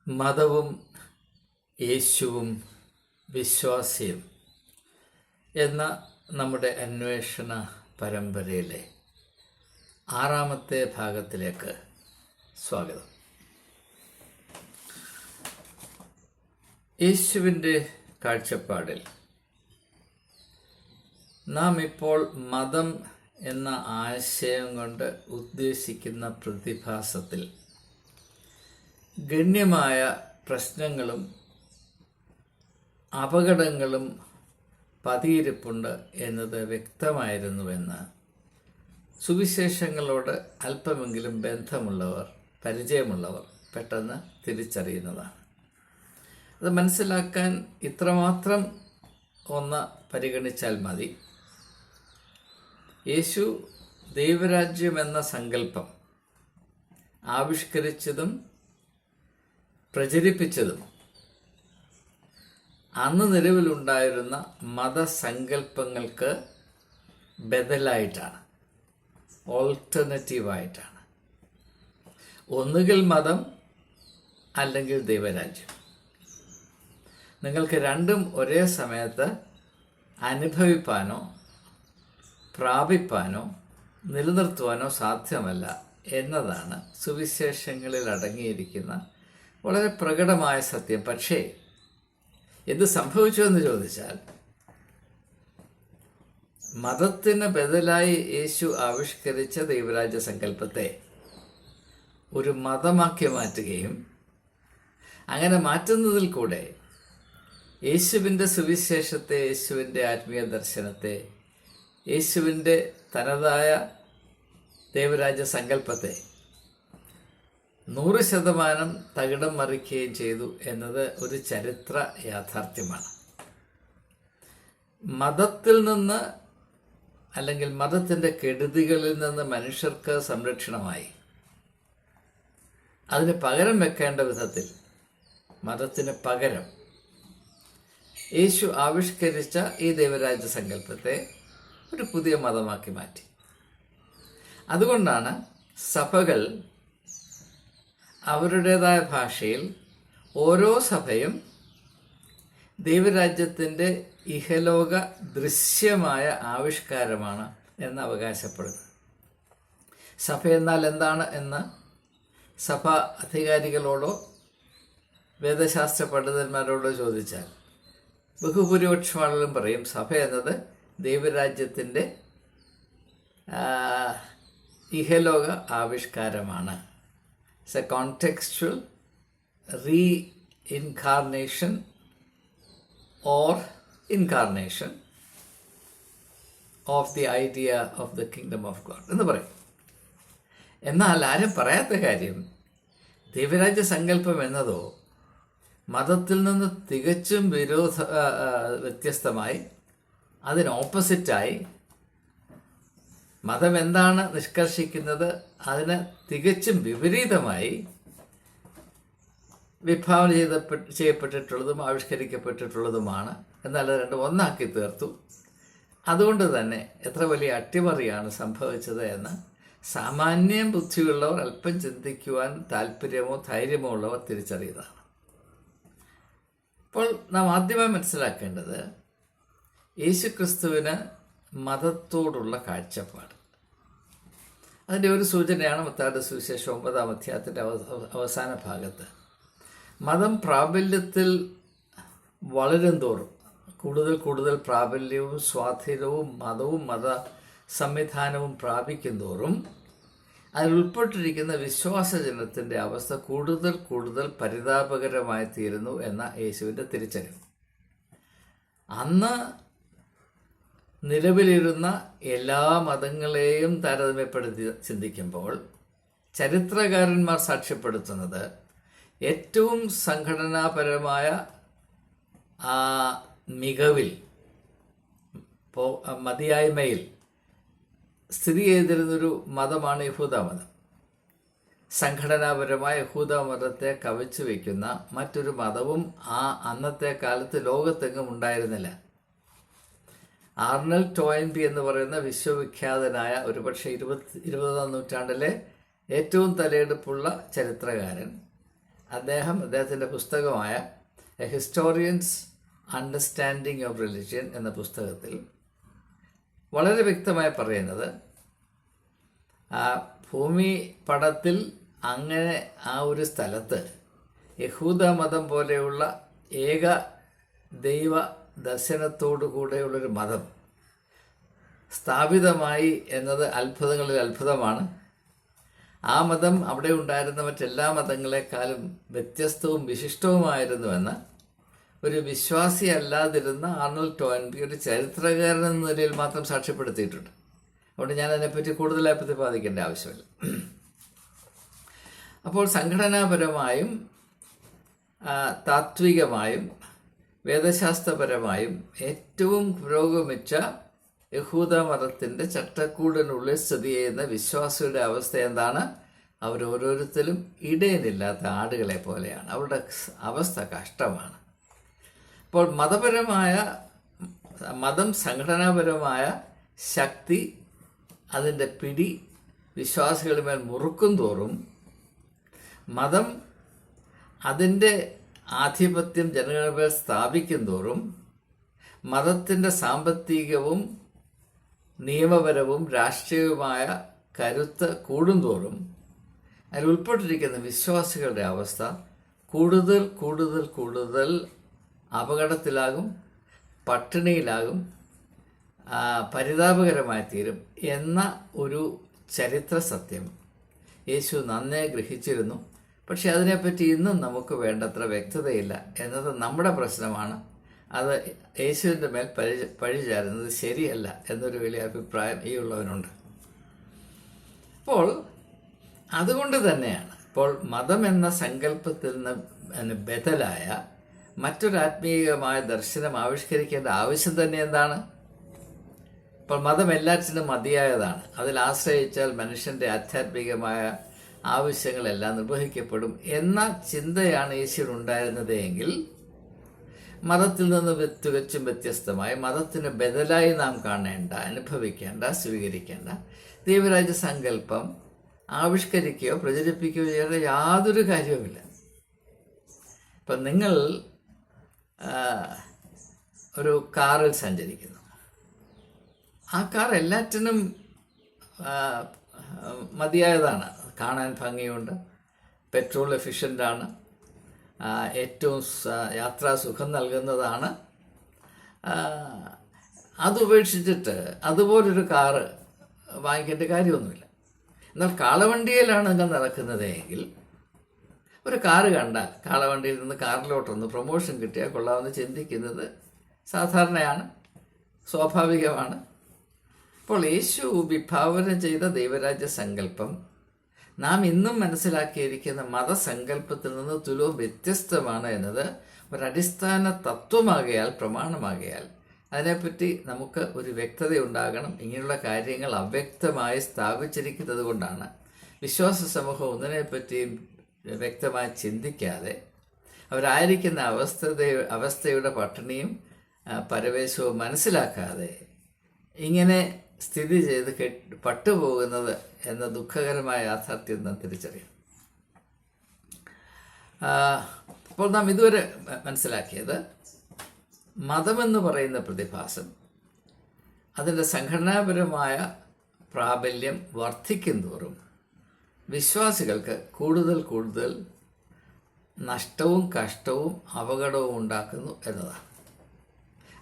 മതവും യേശുവും വിശ്വാസിയും എന്ന നമ്മുടെ അന്വേഷണ പരമ്പരയിലെ 6ാമത്തെ ഭാഗത്തിലേക്ക് സ്വാഗതം. യേശുവിൻ്റെ കാഴ്ചപ്പാടിൽ നാം ഇപ്പോൾ മതം എന്ന ആശയം കൊണ്ട് ഉദ്ദേശിക്കുന്ന പ്രതിഭാസത്തിൽ ഗണ്യമായ പ്രശ്നങ്ങളും അപകടങ്ങളും പതിയിരിപ്പുണ്ട് എന്നത് വ്യക്തമായിരുന്നുവെന്ന് സുവിശേഷങ്ങളോട് അല്പമെങ്കിലും ബന്ധമുള്ളവർ, പരിചയമുള്ളവർ പെട്ടെന്ന് തിരിച്ചറിയുന്നതാണ്. അത് മനസ്സിലാക്കാൻ ഇത്രമാത്രം ഒന്ന് പരിഗണിച്ചാൽ മതി. യേശു ദൈവരാജ്യം എന്ന സങ്കല്പം ആവിഷ്കരിച്ചതും പ്രചരിപ്പിച്ചതും അന്ന് നിലവിലുണ്ടായിരുന്ന മതസങ്കല്പങ്ങൾക്ക് ബദലായിട്ടാണ്, ഓൾട്ടർനേറ്റീവായിട്ടാണ്. ഒന്നുകിൽ മതം അല്ലെങ്കിൽ ദൈവരാജ്യം. നിങ്ങൾക്ക് രണ്ടും ഒരേ സമയത്ത് അനുഭവിപ്പാനോ പ്രാപിപ്പാനോ നിലനിർത്തുവാനോ സാധ്യമല്ല എന്നതാണ് സുവിശേഷങ്ങളിൽ അടങ്ങിയിരിക്കുന്ന വളരെ പ്രകടമായ സത്യം. പക്ഷേ എന്ത് സംഭവിച്ചു എന്ന് ചോദിച്ചാൽ, മതത്തിന് ബദലായി യേശു ആവിഷ്കരിച്ച ദൈവരാജ്യ സങ്കല്പത്തെ ഒരു മതമാക്കി മാറ്റുകയും അങ്ങനെ മാറ്റുന്നതിൽ കൂടെ യേശുവിൻ്റെ സുവിശേഷത്തെ, യേശുവിൻ്റെ ആത്മീയ ദർശനത്തെ, യേശുവിൻ്റെ തനതായ ദൈവരാജ്യ സങ്കല്പത്തെ 100% തകിടം മറിക്കുകയും ചെയ്തു എന്നത് ഒരു ചരിത്ര യാഥാർത്ഥ്യമാണ്. മതത്തിൽ നിന്ന് അല്ലെങ്കിൽ മതത്തിൻ്റെ കെടുതികളിൽ നിന്ന് മനുഷ്യർക്ക് സംരക്ഷണമായി അതിന് പകരം വെക്കേണ്ട വിധത്തിൽ, മതത്തിന് പകരം യേശു ആവിഷ്കരിച്ച ഈ ദൈവരാജ്യ സങ്കല്പത്തെ ഒരു പുതിയ മതമാക്കി മാറ്റി. അതുകൊണ്ടാണ് സഭകൾ അവരുടേതായ ഭാഷയിൽ ഓരോ സഭയും ദൈവരാജ്യത്തിൻ്റെ ഇഹലോക ദൃശ്യമായ ആവിഷ്കാരമാണ് എന്ന് അവകാശപ്പെടുന്നത്. സഭ എന്നാൽ എന്താണ് എന്ന് സഭാ അധികാരികളോടോ വേദശാസ്ത്ര പണ്ഡിതന്മാരോടോ ചോദിച്ചാൽ ബഹുഭൂരിപക്ഷം ആളുകളും പറയും സഭ എന്നത് ദൈവരാജ്യത്തിൻ്റെ ഇഹലോക ആവിഷ്കാരമാണ്. It's a contextual reincarnation or incarnation of the idea of the kingdom of God എന്ന് പറയും. എന്നാൽ ആരും പറയാത്ത കാര്യം, ദൈവരാജ്യ സങ്കല്പം എന്നതോ മതത്തിൽ നിന്ന് തികച്ചും വ്യത്യസ്തമായി, അതിന് ഓപ്പോസിറ്റായി, മതം എന്താണ് നിഷ്കർഷിക്കുന്നത് അതിന് തികച്ചും വിപരീതമായി വിഭാവന ചെയ്യപ്പെട്ടിട്ടുള്ളതും ആവിഷ്കരിക്കപ്പെട്ടിട്ടുള്ളതുമാണ്. എന്നാൽ അത് രണ്ടും ഒന്നാക്കി തീർത്തു. അതുകൊണ്ട് തന്നെ എത്ര വലിയ അട്ടിമറിയാണ് സംഭവിച്ചത് എന്ന് സാമാന്യം ബുദ്ധിയുള്ളവർ, അല്പം ചിന്തിക്കുവാൻ താല്പര്യമോ ധൈര്യമോ ഉള്ളവർ തിരിച്ചറിയുന്നതാണ്. അപ്പോൾ നാം ആദ്യമായി മനസ്സിലാക്കേണ്ടത് യേശുക്രിസ്തുവിന് മതത്തോടുള്ള കാഴ്ചപ്പാട്. അതിൻ്റെ ഒരു സൂചനയാണ് മത്തായിയുടെ സുവിശേഷം 9-ാം അധ്യായത്തിൻ്റെ അവസാന ഭാഗത്ത്. മതം പ്രാബല്യത്തിൽ വളരും തോറും, കൂടുതൽ കൂടുതൽ പ്രാബല്യവും സ്വാധീനവും മതവും മത സംവിധാനവും പ്രാപിക്കും തോറും അതിൽ ഉൾപ്പെട്ടിരിക്കുന്ന വിശ്വാസജനത്തിൻ്റെ അവസ്ഥ കൂടുതൽ കൂടുതൽ പരിതാപകരമായി തീരുന്നു എന്ന യേശുവിൻ്റെ തിരിച്ചറിവ്. അന്ന് നിലവിലിരുന്ന എല്ലാ മതങ്ങളെയും താരതമ്യപ്പെടുത്തി ചിന്തിക്കുമ്പോൾ ചരിത്രകാരന്മാർ സാക്ഷ്യപ്പെടുത്തുന്നത് ഏറ്റവും സംഘടനാപരമായ മികവിൽ, മതിയായ്മയിൽ സ്ഥിതി ചെയ്തിരുന്നൊരു മതമാണ് യഹൂദ മതം. സംഘടനാപരമായ യഹൂദ മതത്തെ കവച്ചു വയ്ക്കുന്ന മറ്റൊരു മതവും അന്നത്തെ കാലത്ത് ലോകത്തെങ്ങും ഉണ്ടായിരുന്നില്ല. ആർണൽഡ് ടോയിൻബി എന്ന് പറയുന്ന വിശ്വവിഖ്യാതനായ ഒരുപക്ഷെ 20ാം നൂറ്റാണ്ടിലെ ഏറ്റവും തലയെടുപ്പുള്ള ചരിത്രകാരൻ അദ്ദേഹത്തിൻ്റെ പുസ്തകമായ a historian's understanding of religion എന്ന പുസ്തകത്തിൽ വളരെ വ്യക്തമായി പറയുന്നത്, ആ ഭൂമി പടത്തിൽ അങ്ങനെ ആ ഒരു സ്ഥലത്ത് യഹൂദ മതം പോലെയുള്ള ഏക ദൈവ ദർശനത്തോടു കൂടെയുള്ളൊരു മതം സ്ഥാപിതമായി എന്നത് അത്ഭുതങ്ങളിൽ അത്ഭുതമാണ്. ആ മതം അവിടെ ഉണ്ടായിരുന്ന മറ്റെല്ലാ മതങ്ങളെക്കാളും വ്യത്യസ്തവും വിശിഷ്ടവുമായിരുന്നുവെന്ന് ഒരു വിശ്വാസി അല്ലാതിരുന്ന ആർണോൾഡ് ടോയൻബി ഒരു ചരിത്രകാരൻ എന്ന നിലയിൽ മാത്രം സാക്ഷ്യപ്പെടുത്തിയിട്ടുണ്ട്. അതുകൊണ്ട് ഞാൻ അതിനെപ്പറ്റി കൂടുതലായി പ്രതിപാദിക്കേണ്ട ആവശ്യമില്ല. അപ്പോൾ സംഘടനാപരമായും താത്വികമായും വേദശാസ്ത്രപരമായും ഏറ്റവും പുരോഗമിച്ച യഹൂദ മതത്തിൻ്റെ ചട്ടക്കൂടിനുള്ളിൽ സ്ഥിതി ചെയ്യുന്ന വിശ്വാസിയുടെ അവസ്ഥ എന്താണ്? അവരോരോരുത്തരും ഇടയനില്ലാത്ത ആടുകളെ പോലെയാണ്. അവരുടെ അവസ്ഥ കഷ്ടമാണ്. അപ്പോൾ മതം സംഘടനാപരമായ ശക്തി, അതിൻ്റെ പിടി വിശ്വാസികളുടെ മേൽ മുറുക്കും തോറും, മതം അതിൻ്റെ ആധിപത്യം ജനങ്ങളുടെ മേൽ സ്ഥാപിക്കും തോറും, മതത്തിൻ്റെ സാമ്പത്തികവും നിയമപരവും രാഷ്ട്രീയവുമായ കരുത്ത് കൂടുന്തോറും അതിൽ ഉൾപ്പെട്ടിരിക്കുന്ന വിശ്വാസികളുടെ അവസ്ഥ കൂടുതൽ കൂടുതൽ കൂടുതൽ അപകടത്തിലാകും, പട്ടിണിയിലാകും, പരിതാപകരമായി തീരും എന്ന ഒരു ചരിത്ര സത്യം യേശു നന്നേ ഗ്രഹിച്ചിരുന്നു. പക്ഷെ അതിനെപ്പറ്റി ഇന്നും നമുക്ക് വേണ്ടത്ര വ്യക്തതയില്ല എന്നത് നമ്മുടെ പ്രശ്നമാണ്. അത് യേശുവിൻ്റെ മേൽ പഴിചാരുന്നത് ശരിയല്ല എന്നൊരു വലിയ അഭിപ്രായം ഈ ഉള്ളവനുണ്ട്. അപ്പോൾ അതുകൊണ്ട് തന്നെയാണ് ഇപ്പോൾ മതം എന്ന സങ്കല്പത്തിൽ നിന്ന് ബദലായ മറ്റൊരാത്മീയമായ ദർശനം ആവിഷ്കരിക്കേണ്ട ആവശ്യം തന്നെ എന്താണ്? ഇപ്പോൾ മതം എല്ലാറ്റിനും മതിയായതാണ്. അതിൽ ആശ്രയിച്ചാൽ മനുഷ്യൻ്റെ ആധ്യാത്മികമായ ആവശ്യങ്ങളെല്ലാം നിർവഹിക്കപ്പെടും എന്ന ചിന്തയാണ് യേശുവിനുണ്ടായിരുന്നത് എങ്കിൽ, മതത്തിൽ നിന്ന് തികച്ചും വ്യത്യസ്തമായി മതത്തിന് ബദലായി നാം കാണേണ്ട, അനുഭവിക്കേണ്ട, സ്വീകരിക്കേണ്ട ദൈവരാജ്യ സങ്കല്പം ആവിഷ്കരിക്കുകയോ പ്രചരിപ്പിക്കുകയോ ചെയ്യേണ്ട യാതൊരു കാര്യവുമില്ല. ഇപ്പം നിങ്ങൾ ഒരു കാറിൽ സഞ്ചരിക്കുന്നു. ആ കാർ എല്ലാറ്റിനും മതിയായതാണ്. കാണാൻ ഭംഗിയുണ്ട്, പെട്രോൾ എഫിഷ്യൻ്റാണ്, ഏറ്റവും യാത്രാസുഖം നൽകുന്നതാണ്. അതുപേക്ഷിച്ചിട്ട് അതുപോലൊരു കാറ് വാങ്ങിക്കേണ്ട കാര്യമൊന്നുമില്ല. എന്നാൽ കാളവണ്ടിയിലാണ് നിങ്ങൾ നടക്കുന്നത് എങ്കിൽ ഒരു കാറ് കണ്ടാൽ കാളവണ്ടിയിൽ നിന്ന് കാറിലോട്ടൊന്ന് പ്രൊമോഷൻ കിട്ടിയാൽ കൊള്ളാമെന്ന് ചിന്തിക്കുന്നത് സാധാരണയാണ്, സ്വാഭാവികമാണ്. അപ്പോൾ യേശു വിഭാവന ചെയ്ത ദൈവരാജ്യ സങ്കല്പം നാം ഇന്നും മനസ്സിലാക്കിയിരിക്കുന്ന മതസങ്കല്പത്തിൽ നിന്ന് തുലവും വ്യത്യസ്തമാണ് എന്നത് ഒരടിസ്ഥാന തത്വമാകയാൽ, പ്രമാണമാകയാൽ അതിനെപ്പറ്റി നമുക്ക് ഒരു വ്യക്തത ഉണ്ടാകണം. ഇങ്ങനെയുള്ള കാര്യങ്ങൾ അവ്യക്തമായി സ്ഥാപിച്ചിരിക്കുന്നത് കൊണ്ടാണ് വിശ്വാസ സമൂഹം ഒന്നിനെപ്പറ്റിയും വ്യക്തമായി ചിന്തിക്കാതെ അവരായിരിക്കുന്ന അവസ്ഥയുടെ പട്ടിണിയും പരവേശവും മനസ്സിലാക്കാതെ ഇങ്ങനെ സ്ഥിതി ചെയ്ത് പട്ടുപോകുന്നത് എന്ന ദുഃഖകരമായ യാഥാർത്ഥ്യം നാം തിരിച്ചറിയാം. അപ്പോൾ നാം ഇതുവരെ മനസ്സിലാക്കിയത് മതമെന്ന് പറയുന്ന പ്രതിഭാസം അതിൻ്റെ സംഘടനാപരമായ പ്രാബല്യം വർദ്ധിക്കും തോറും വിശ്വാസികൾക്ക് കൂടുതൽ കൂടുതൽ നഷ്ടവും കഷ്ടവും അപകടവും ഉണ്ടാക്കുന്നു എന്നതാണ്.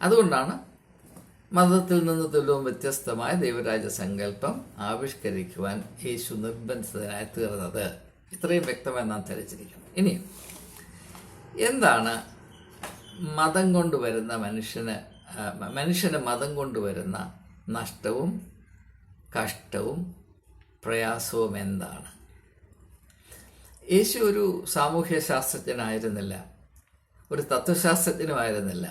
അതുകൊണ്ടാണ് മതത്തിൽ നിന്ന് തുലവും വ്യത്യസ്തമായ ദൈവരാജ്യ സങ്കല്പം ആവിഷ്കരിക്കുവാൻ യേശു നിർബന്ധിതനായി തീർന്നത്. ഇത്രയും വ്യക്തമായി നാം ധരിച്ചിരിക്കണം. ഇനി എന്താണ് മതം കൊണ്ടുവരുന്ന മനുഷ്യന് മതം കൊണ്ടുവരുന്ന നഷ്ടവും കഷ്ടവും പ്രയാസവും എന്താണ്? യേശു ഒരു സാമൂഹ്യ ശാസ്ത്രജ്ഞനായിരുന്നില്ല, ഒരു തത്വശാസ്ത്രജ്ഞനുമായിരുന്നില്ല.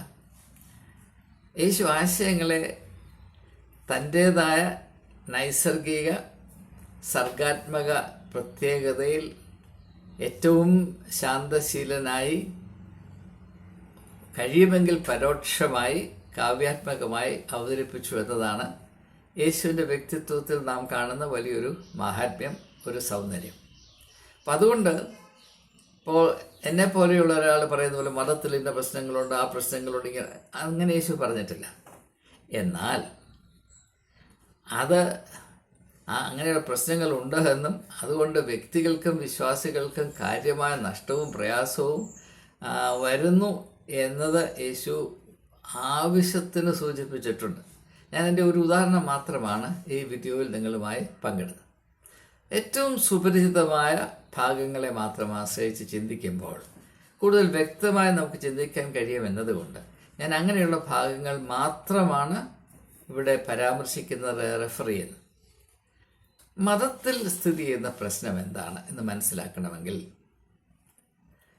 യേശു ആശയങ്ങളെ തൻ്റേതായ നൈസർഗിക സർഗാത്മക പ്രത്യേകതയിൽ ഏറ്റവും ശാന്തശീലനായി, കഴിയുമെങ്കിൽ പരോക്ഷമായി, കാവ്യാത്മകമായി അവതരിപ്പിച്ചു എന്നതാണ് യേശുവിൻ്റെ വ്യക്തിത്വത്തിൽ നാം കാണുന്ന വലിയൊരു മാഹാത്മ്യം, ഒരു സൗന്ദര്യം. അപ്പം അതുകൊണ്ട് അപ്പോൾ എന്നെ പോലെയുള്ള ഒരാൾ പറയുന്ന പോലെ മതത്തിൽ ഇന്ന പ്രശ്നങ്ങളുണ്ട്, ആ പ്രശ്നങ്ങളുണ്ട്, ഇങ്ങനെ അങ്ങനെ യേശു പറഞ്ഞിട്ടില്ല. എന്നാൽ അത് അങ്ങനെയുള്ള പ്രശ്നങ്ങളുണ്ട് എന്നും അതുകൊണ്ട് വ്യക്തികൾക്കും വിശ്വാസികൾക്കും കാര്യമായ നഷ്ടവും പ്രയാസവും വരുന്നു എന്നത് യേശു ആവശ്യത്തിന് സൂചിപ്പിച്ചിട്ടുണ്ട്. ഞാൻ എൻ്റെ ഒരു ഉദാഹരണം മാത്രമാണ് ഈ വീഡിയോയിൽ നിങ്ങളുമായി പങ്കിടുന്നത്. ഏറ്റവും സുപരിചിതമായ ഭാഗങ്ങളെ മാത്രം ആശ്രയിച്ച് ചിന്തിക്കുമ്പോൾ കൂടുതൽ വ്യക്തമായി നമുക്ക് ചിന്തിക്കാൻ കഴിയുമെന്നതുകൊണ്ട് ഞാൻ അങ്ങനെയുള്ള ഭാഗങ്ങൾ മാത്രമാണ് ഇവിടെ പരാമർശിക്കുന്നത്, റെഫർ ചെയ്യുന്നത്. മതത്തിൽ സ്ഥിതി ചെയ്യുന്ന പ്രശ്നം എന്താണ് എന്ന് മനസ്സിലാക്കണമെങ്കിൽ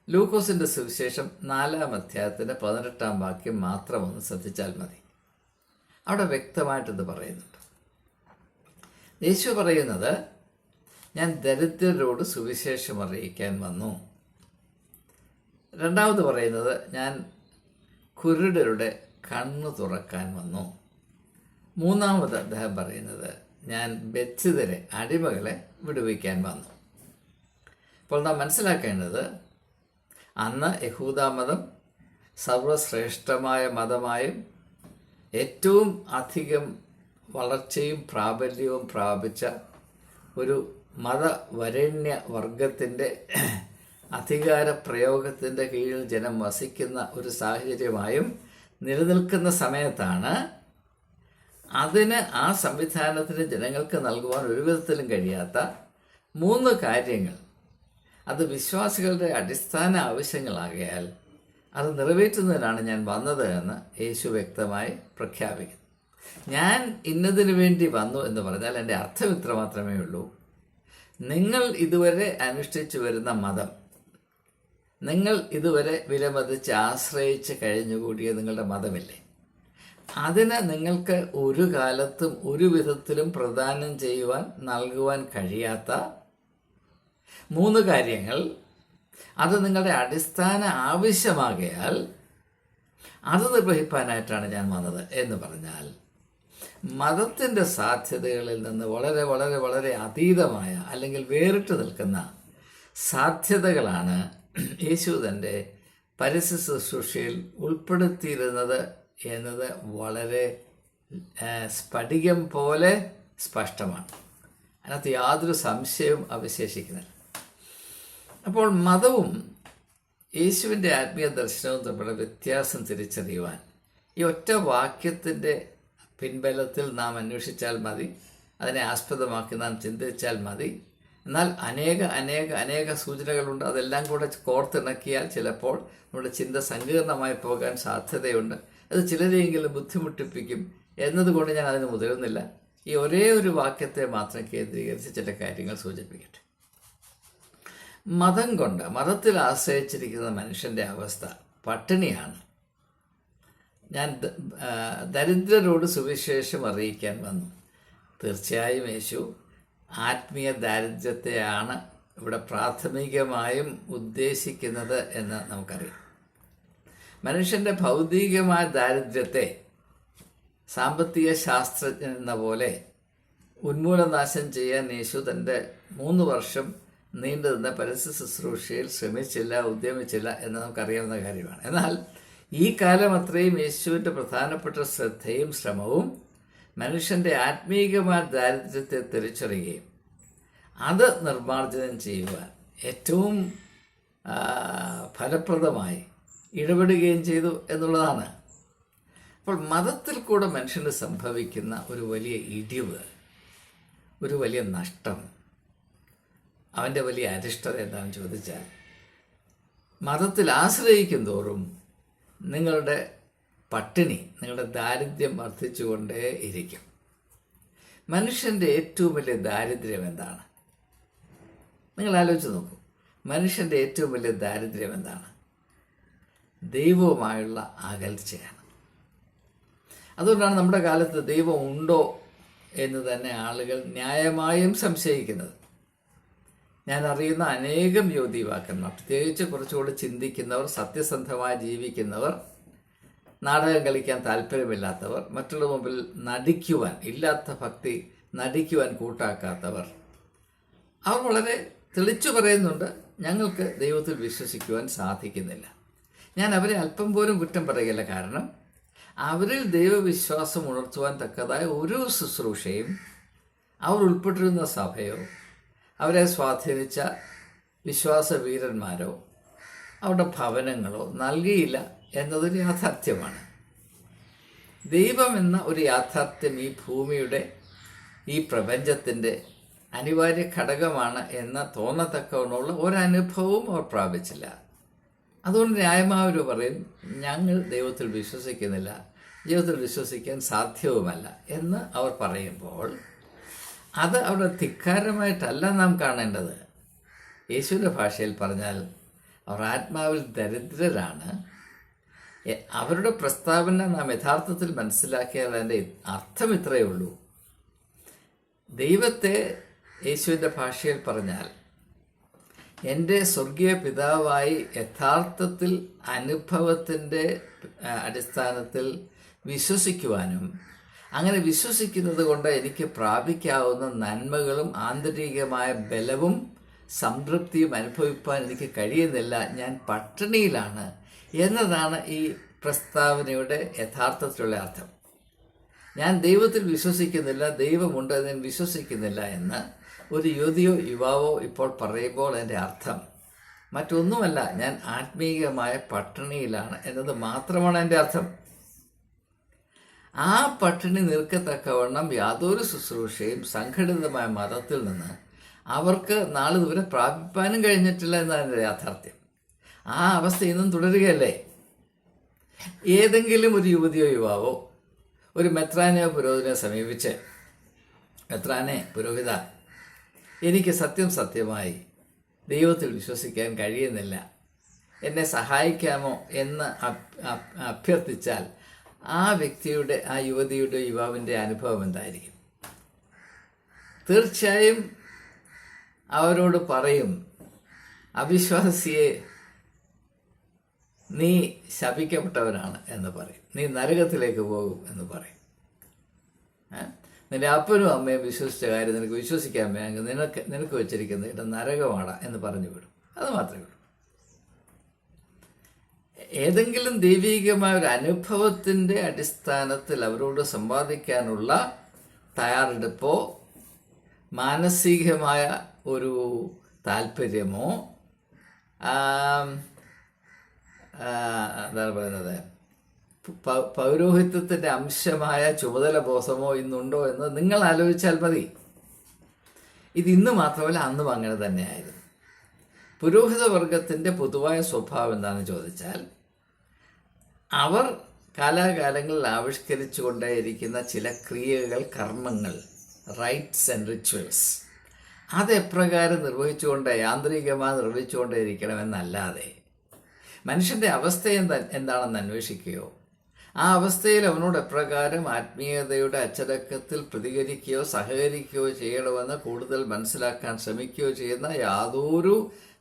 ലൂക്കോസിൻ്റെ സുവിശേഷം 4-ാം അധ്യായത്തിൻ്റെ 18-ാം വാക്യം മാത്രം ഒന്ന് ശ്രദ്ധിച്ചാൽ മതി. അവിടെ വ്യക്തമായിട്ടിത് പറയുന്നുണ്ട്. യേശു പറയുന്നത്, ഞാൻ ദരിദ്രരോട് സുവിശേഷം അറിയിക്കാൻ വന്നു. രണ്ടാമത് പറയുന്നത്, ഞാൻ കുരുടരുടെ കണ്ണു തുറക്കാൻ വന്നു. മൂന്നാമത് അദ്ദേഹം പറയുന്നത്, ഞാൻ ബദ്ധിതരെ, അടിമകളെ വിടുവിക്കാൻ വന്നു. അപ്പോൾ നാം മനസ്സിലാക്കേണ്ടത്, അന്ന് യഹൂദമതം സർവശ്രേഷ്ഠമായ മതമായും ഏറ്റവും അധികം വളർച്ചയും പ്രാബല്യവും പ്രാപിച്ച ഒരു മതവരേണ്യ വർഗത്തിൻ്റെ അധികാര പ്രയോഗത്തിൻ്റെ കീഴിൽ ജനം വസിക്കുന്ന ഒരു സാഹചര്യമായും നിലനിൽക്കുന്ന സമയത്താണ് അതിന് ആ സംവിധാനത്തിന് ജനങ്ങൾക്ക് നൽകുവാൻ ഒരു വിധത്തിലും കഴിയാത്ത 3 കാര്യങ്ങൾ, അത് വിശ്വാസികളുടെ അടിസ്ഥാന ആവശ്യങ്ങളാകയാൽ അത് നിറവേറ്റുന്നതിനാണ് ഞാൻ വന്നത് എന്ന് യേശു വ്യക്തമായി പ്രഖ്യാപിക്കുന്നു. ഞാൻ ഇന്നതിനു വേണ്ടി വന്നു എന്ന് പറഞ്ഞാൽ എൻ്റെ അർത്ഥം ഇത്ര മാത്രമേ ഉള്ളൂ. നിങ്ങൾ ഇതുവരെ അനുഷ്ഠിച്ചു വരുന്ന മതം, നിങ്ങൾ ഇതുവരെ വിലമതിച്ച് ആശ്രയിച്ച് കഴിഞ്ഞുകൂടിയ നിങ്ങളുടെ മതമില്ലേ, അതിന് നിങ്ങൾക്ക് ഒരു കാലത്തും ഒരു വിധത്തിലും പ്രദാനം ചെയ്യുവാൻ നൽകുവാൻ കഴിയാത്ത 3 കാര്യങ്ങൾ, അത് നിങ്ങളുടെ അടിസ്ഥാന ആവശ്യമാകയാൽ അത് നിർവഹിക്കാനായിട്ടാണ് ഞാൻ വന്നത് എന്ന് പറഞ്ഞാൽ, മതത്തിൻ്റെ സാധ്യതകളിൽ നിന്ന് വളരെ വളരെ വളരെ അതീതമായ അല്ലെങ്കിൽ വേറിട്ട് നിൽക്കുന്ന സാധ്യതകളാണ് യേശു തൻ്റെ പരസ്യ ശുശ്രൂഷയിൽ ഉൾപ്പെടുത്തിയിരുന്നത് എന്നത് വളരെ സ്ഫടികം പോലെ സ്പഷ്ടമാണ്. അതിനകത്ത് യാതൊരു സംശയവും അവശേഷിക്കുന്നില്ല. അപ്പോൾ മതവും യേശുവിൻ്റെ ആത്മീയ ദർശനവും തമ്മിലുള്ള വ്യത്യാസം തിരിച്ചറിയുവാൻ ഈ ഒറ്റ വാക്യത്തിൻ്റെ പിൻബലത്തിൽ നാം അന്വേഷിച്ചാൽ മതി, അതിനെ ആസ്പദമാക്കി നാം ചിന്തിച്ചാൽ മതി. എന്നാൽ അനേക സൂചനകളുണ്ട്. അതെല്ലാം കൂടെ കോർത്തിണക്കിയാൽ ചിലപ്പോൾ നമ്മുടെ ചിന്ത സങ്കീർണമായി പോകാൻ സാധ്യതയുണ്ട്. അത് ചിലരെയെങ്കിലും ബുദ്ധിമുട്ടിപ്പിക്കും എന്നതുകൊണ്ട് ഞാൻ അതിന് മുതിരുന്നില്ല. ഈ ഒരേ ഒരു വാക്യത്തെ മാത്രം കേന്ദ്രീകരിച്ച് ചില കാര്യങ്ങൾ സൂചിപ്പിക്കട്ടെ. മതത്തിൽ ആശ്രയിച്ചിരിക്കുന്ന മനുഷ്യൻ്റെ അവസ്ഥ പട്ടിണിയാണ്. ഞാൻ ദരിദ്രരോട് സുവിശേഷം അറിയിക്കാൻ വന്നു. തീർച്ചയായും യേശു ആത്മീയ ദാരിദ്ര്യത്തെയാണ് ഇവിടെ പ്രാഥമികമായും ഉദ്ദേശിക്കുന്നത് എന്ന് നമുക്കറിയാം. മനുഷ്യൻ്റെ ഭൗതികമായ ദാരിദ്ര്യത്തെ സാമ്പത്തിക ശാസ്ത്രജ്ഞൻ എന്ന പോലെ ഉന്മൂലനാശം ചെയ്യാൻ യേശു തൻ്റെ 3 വർഷം നീണ്ടുനിന്ന പരസ്യ ശുശ്രൂഷയിൽ ഉദ്യമിച്ചില്ല എന്ന് നമുക്കറിയാവുന്ന കാര്യമാണ്. എന്നാൽ ഈ കാലം അത്രയും യേശുവിൻ്റെ പ്രധാനപ്പെട്ട ശ്രദ്ധയും ശ്രമവും മനുഷ്യൻ്റെ ആത്മീയമായ ദാരിദ്ര്യത്തെ തിരിച്ചറിയുകയും അത് നിർമ്മാർജ്ജനം ചെയ്യുവാൻ ഏറ്റവും ഫലപ്രദമായി ഇടപെടുകയും ചെയ്തു എന്നുള്ളതാണ്. അപ്പോൾ മതത്തിൽ കൂടെ മനുഷ്യന് സംഭവിക്കുന്ന ഒരു വലിയ ഇടിവ്, ഒരു വലിയ നഷ്ടം, അവൻ്റെ വലിയ അരിഷ്ടത എന്താണെന്ന് ചോദിച്ചാൽ, മതത്തിൽ ആശ്രയിക്കും തോറും നിങ്ങളുടെ പട്ടിണി, നിങ്ങളുടെ ദാരിദ്ര്യം വർദ്ധിച്ചുകൊണ്ടേ ഇരിക്കും. മനുഷ്യൻ്റെ ഏറ്റവും വലിയ ദാരിദ്ര്യം എന്താണ്? നിങ്ങൾ ആലോചിച്ച് നോക്കൂ. മനുഷ്യൻ്റെ ഏറ്റവും വലിയ ദാരിദ്ര്യം എന്താണ്? ദൈവവുമായുള്ള അകൽച്ചയാണ്. അതുകൊണ്ടാണ് നമ്മുടെ കാലത്ത് ദൈവം ഉണ്ടോ എന്ന് തന്നെ ആളുകൾ ന്യായമായും സംശയിക്കുന്നത്. ഞാൻ അറിയുന്ന അനേകം യുവതീവാക്കന്മാർ, പ്രത്യേകിച്ച് കുറച്ചുകൂടി ചിന്തിക്കുന്നവർ, സത്യസന്ധമായി ജീവിക്കുന്നവർ, നാടകം കളിക്കാൻ താല്പര്യമില്ലാത്തവർ, മറ്റുള്ള മുമ്പിൽ നടിക്കുവാൻ, ഇല്ലാത്ത ഭക്തി നടിക്കുവാൻ കൂട്ടാക്കാത്തവർ, അവർ വളരെ തെളിച്ചു പറയുന്നുണ്ട്, ഞങ്ങൾക്ക് ദൈവത്തിൽ വിശ്വസിക്കുവാൻ സാധിക്കുന്നില്ല. ഞാൻ അവരെ അല്പം പോലും കുറ്റം പറയുകയില്ല. കാരണം അവരിൽ ദൈവവിശ്വാസം ഉണർത്തുവാൻ തക്കതായ ഒരു ശുശ്രൂഷയും അവർ ഉൾപ്പെട്ടിരുന്ന സഭയോ അവരെ സ്വാധീനിച്ച വിശ്വാസ വീരന്മാരോ അവരുടെ ഭവനങ്ങളോ നൽകിയില്ല എന്നതൊരു യാഥാർത്ഥ്യമാണ്. ദൈവം എന്ന ഒരു യാഥാർത്ഥ്യം ഈ ഭൂമിയുടെ, ഈ പ്രപഞ്ചത്തിൻ്റെ അനിവാര്യ ഘടകമാണ് എന്ന് തോന്നത്തക്കവണ്ണമുള്ള ഒരനുഭവവും അവർ പ്രാപിച്ചില്ല. അതുകൊണ്ട് ന്യായമാവര് പറയും, ഞങ്ങൾ ദൈവത്തിൽ വിശ്വസിക്കുന്നില്ല, ദൈവത്തിൽ വിശ്വസിക്കാൻ സാധ്യവുമല്ല എന്ന് അവർ പറയുമ്പോൾ അത് അവരുടെ ധിക്കാരമായിട്ടല്ല നാം കാണേണ്ടത്. യേശുവിൻ്റെ ഭാഷയിൽ പറഞ്ഞാൽ അവർ ആത്മാവിൽ ദരിദ്രരാണ്. അവരുടെ പ്രസ്താവന നാം യഥാർത്ഥത്തിൽ മനസ്സിലാക്കിയാൽ അതിൻ്റെ അർത്ഥം ഇത്രയേ ഉള്ളൂ. ദൈവത്തെ യേശുവിൻ്റെ ഭാഷയിൽ പറഞ്ഞാൽ എൻ്റെ സ്വർഗീയ പിതാവായി യഥാർത്ഥത്തിൽ അനുഭവത്തിൻ്റെ അടിസ്ഥാനത്തിൽ വിശ്വസിക്കുവാനും അങ്ങനെ വിശ്വസിക്കുന്നത് കൊണ്ട് എനിക്ക് പ്രാപിക്കാവുന്ന നന്മകളും ആന്തരികമായ ബലവും സംതൃപ്തിയും അനുഭവിപ്പാൻ എനിക്ക് കഴിയുന്നില്ല, ഞാൻ പട്ടിണിയിലാണ് എന്നതാണ് ഈ പ്രസ്താവനയുടെ യഥാർത്ഥത്തിലുള്ള അർത്ഥം. ഞാൻ ദൈവത്തിൽ വിശ്വസിക്കുന്നില്ല, ദൈവമുണ്ട് എന്ന് ഞാൻ വിശ്വസിക്കുന്നില്ല എന്ന് ഒരു യുവതിയോ യുവാവോ ഇപ്പോൾ പറയുമ്പോൾ എൻ്റെ അർത്ഥം മറ്റൊന്നുമല്ല, ഞാൻ ആത്മീയമായ പട്ടിണിയിലാണ് എന്നത് മാത്രമാണ് എൻ്റെ അർത്ഥം. ആ പട്ടിണി നിൽക്കത്തക്കവണ്ണം യാതൊരു ശുശ്രൂഷയും സംഘടിതമായ മതത്തിൽ നിന്ന് അവർക്ക് നാളെ ദൂരെ പ്രാപിപ്പാനും കഴിഞ്ഞിട്ടില്ല എന്നതാണ് എൻ്റെ യാഥാർത്ഥ്യം. ആ അവസ്ഥ ഇന്നും തുടരുകയല്ലേ? ഏതെങ്കിലും ഒരു യുവതിയോ യുവാവോ ഒരു മെത്രാനെയോ പുരോഹിതനെ സമീപിച്ച്, മെത്രാനെ, പുരോഹിത, എനിക്ക് സത്യമായി ദൈവത്തിൽ വിശ്വസിക്കാൻ കഴിയുന്നില്ല, എന്നെ സഹായിക്കാമോ എന്ന് അഭ്യർത്ഥിച്ചാൽ ആ വ്യക്തിയുടെ, ആ യുവതിയുടെ, യുവാവിൻ്റെ അനുഭവം എന്തായിരിക്കും? തീർച്ചയായും അവരോട് പറയും, അവിശ്വാസിയെ, നീ ശപിക്കപ്പെട്ടവനാണ് എന്ന് പറയും, നീ നരകത്തിലേക്ക് പോകും എന്ന് പറയും. നിന്റെ അപ്പനും അമ്മയും വിശ്വസിച്ച കാര്യം നിനക്ക് വിശ്വസിക്കാൻ വേണമെങ്കിൽ നിനക്ക് വെച്ചിരിക്കുന്നത് ഇവിടെ നരകമാണ് എന്ന് പറഞ്ഞു വിടും. അത് മാത്രമേ ഉള്ളൂ. ഏതെങ്കിലും ദൈവികമായ ഒരു അനുഭവത്തിൻ്റെ അടിസ്ഥാനത്തിൽ അവരോട് സംവാദിക്കാനുള്ള തയ്യാറെടുപ്പോ മാനസികമായ ഒരു താല്പര്യമോ എന്താണ് പറയുന്നത്, പൗരോഹിത്യത്തിൻ്റെ അംശമായ ചുമതല ബോധമോ ഇന്നുണ്ടോ എന്ന് നിങ്ങൾ ആലോചിച്ചാൽ മതി. ഇത് ഇന്ന് മാത്രമല്ല, അന്നും അങ്ങനെ തന്നെയായിരുന്നു. പുരോഹിത വർഗത്തിൻ്റെ പൊതുവായ സ്വഭാവം എന്താണെന്ന് ചോദിച്ചാൽ, അവർ കാലാകാലങ്ങളിൽ ആവിഷ്കരിച്ചു കൊണ്ടേയിരിക്കുന്ന ചില ക്രിയകൾ, കർമ്മങ്ങൾ, റൈറ്റ്സ് ആൻഡ് റിച്വൽസ്, അതെപ്രകാരം യാന്ത്രികമായി നിർവഹിച്ചുകൊണ്ടേയിരിക്കണമെന്നല്ലാതെ മനുഷ്യൻ്റെ അവസ്ഥ എന്താണെന്ന് അന്വേഷിക്കുകയോ ആ അവസ്ഥയിൽ അവനോട് എപ്രകാരം ആത്മീയതയുടെ അച്ചടക്കത്തിൽ പ്രതികരിക്കുകയോ സഹകരിക്കുകയോ ചെയ്യണമെന്ന് കൂടുതൽ മനസ്സിലാക്കാൻ ശ്രമിക്കുകയോ ചെയ്യുന്ന യാതൊരു